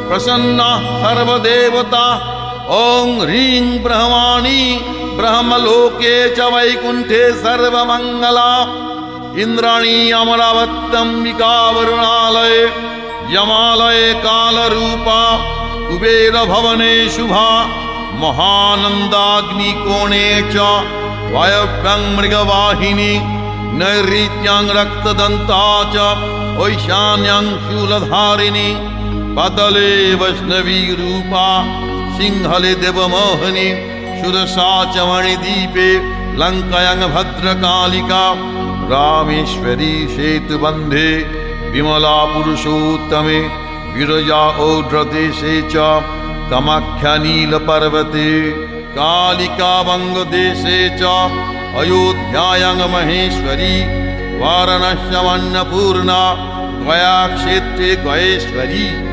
प्रसन्ना सर्वदेवता। ॐ ह्रीं ब्रह्माणि ब्रह्मलोके च वैकुण्ठे सर्वमङ्गला। इन्द्राणी अमरावत्यम्बिका वरुणालये यमालये कालरूपा। कुबेरभवने शुभा महानन्दाग्निकोणे च वायव्यं मृगवाहिनी। नैऋत्यां रक्तदन्ता च ऐशान्यां शूलधारिणी। पतले वैष्णवी रूपा सिंहले देवमोहिनी। सुरसा च मणिदीपे लङ्कायां भद्रकालिका। रामेश्वरी सेतुबन्धे विमला पुरुषोत्तमे। विरजा औड्रदेशे च कामाख्या नीलपर्वते। कालिका वङ्गदेशे च अयोध्यायां महेश्वरी। वाराणस्याम् अन्नपूर्णा गयाक्षेत्रे गयेश्वरी।